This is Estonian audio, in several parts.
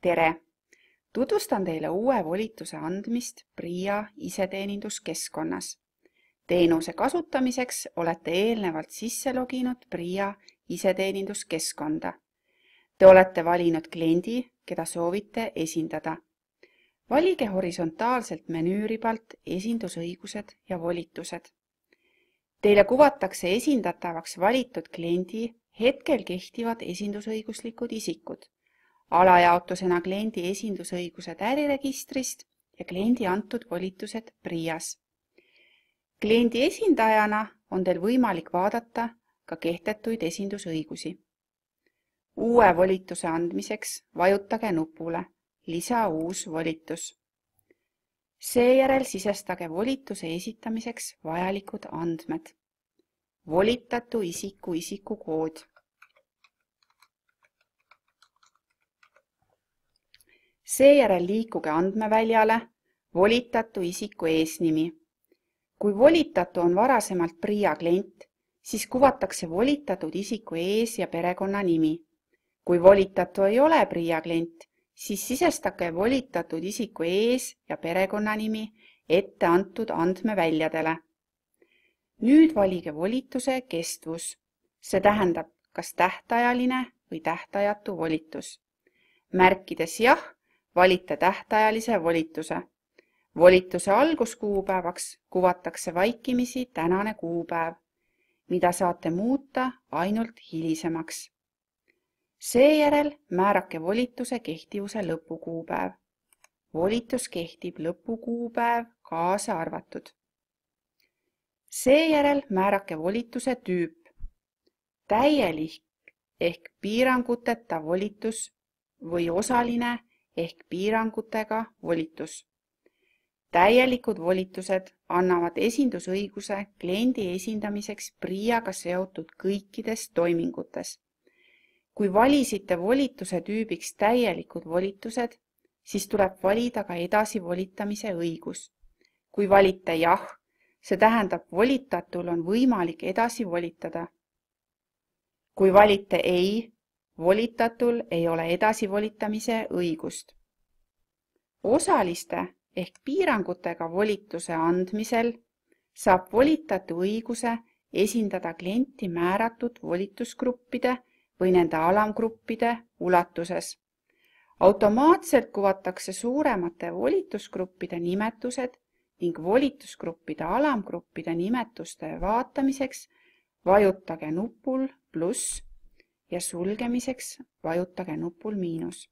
Tere! Tutvustan teile uue volituse andmist PRIA iseteeninduskeskkonnas. Teenuse kasutamiseks olete eelnevalt sisse loginud PRIA iseteeninduskeskkonda. Te olete valinud kliendi, keda soovite esindada. Valige horisontaalselt menüüribalt esindusõigused ja volitused. Teile kuvatakse esindatavaks valitud kliendi hetkel kehtivad esindusõiguslikud isikud, alajaotusena kliendi esindusõigused äriregistrist ja kliendi antud volitused PRIAs. Kliendi esindajana on teil võimalik vaadata ka kehtetuid esindusõigusi. Uue volituse andmiseks vajutage nupule Lisa uus volitus. Seejärel sisestage volituse esitamiseks vajalikud andmed. Volitatu isiku isikukood. Seejärel liikuge andmeväljale volitatu isiku eesnimi. Kui volitatu on varasemalt PRIA klient, siis kuvatakse volitatud isiku ees- ja perekonnanimi. Kui volitatu ei ole PRIA klient, siis sisestage volitatud isiku ees- ja perekonnanimi ette antud andmeväljadele. Nüüd valige volituse kestvus. See tähendab, kas tähtajaline või tähtajatu volitus. Märkides jah, valite tähtajalise volituse. Volituse alguskuupäevaks kuvatakse vaikimisi tänane kuupäev, mida saate muuta ainult hilisemaks. Seejärel määrake volituse kehtivuse lõpukuupäev. Volitus kehtib lõpukuupäev kaasa arvatud. Seejärel määrake volituse tüüp. Täielik ehk piiranguteta volitus või osaline ehk piirangutega volitus. Täielikud volitused annavad esindusõiguse kliendi esindamiseks PRIAga seotud kõikides toimingutes. Kui valisite volituse tüübiks täielikud volitused, siis tuleb valida ka edasi volitamise õigus. Kui valite jah, see tähendab, volitatul on võimalik edasi volitada. Kui valite ei, volitatul ei ole edasi volitamise õigust. Osaliste ehk piirangutega volituse andmisel saab volitatu õiguse esindada klienti määratud volitusgruppide või nende alamgruppide ulatuses. Automaatselt kuvatakse suuremate volitusgruppide nimetused ning volitusgruppide alamgruppide nimetuste vaatamiseks vajutage nupul pluss ja sulgemiseks vajutage nupul miinus.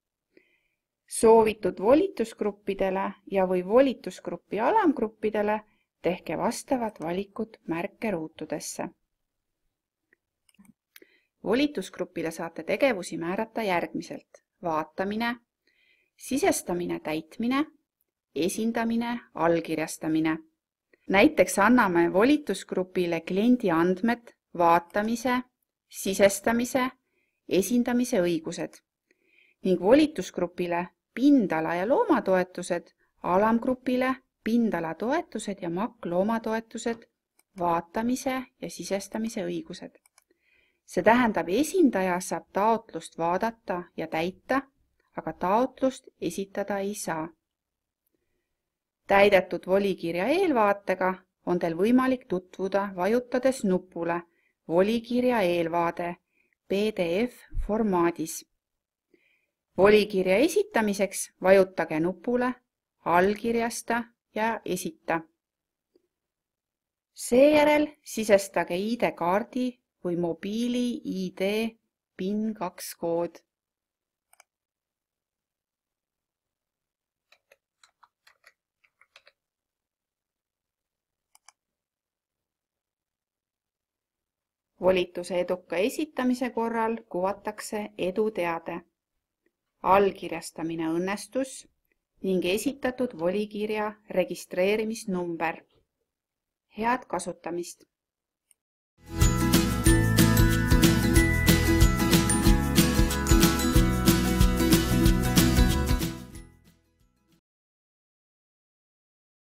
Soovitud volitusgruppidele ja või volitusgrupi alamgruppidele tehke vastavad valikud märkeruutudesse. Volitusgruppile saate tegevusi määrata järgmiselt: vaatamine, sisestamine, täitmine, esindamine, allkirjastamine. Näiteks anname volitusgrupile kliendi andmed, vaatamise, sisestamise, esindamise õigused ning volitusgrupile pindala- ja loomatoetused, alamgrupile pindalatoetused ja MAK-loomatoetused, vaatamise ja sisestamise õigused. See tähendab, esindaja saab taotlust vaadata ja täita, aga taotlust esitada ei saa. Täidetud volikirja eelvaatega on teil võimalik tutvuda vajutades nupule volikirja eelvaade PDF formaadis. Volikirja esitamiseks vajutage nupule allkirjasta ja esita. Seejärel sisestage ID-kaardi või mobiili ID PIN 2 kood. Volituse eduka esitamise korral kuvatakse eduteade. Allkirjastamine õnnestus ning esitatud volikirja registreerimisnumber. Head kasutamist!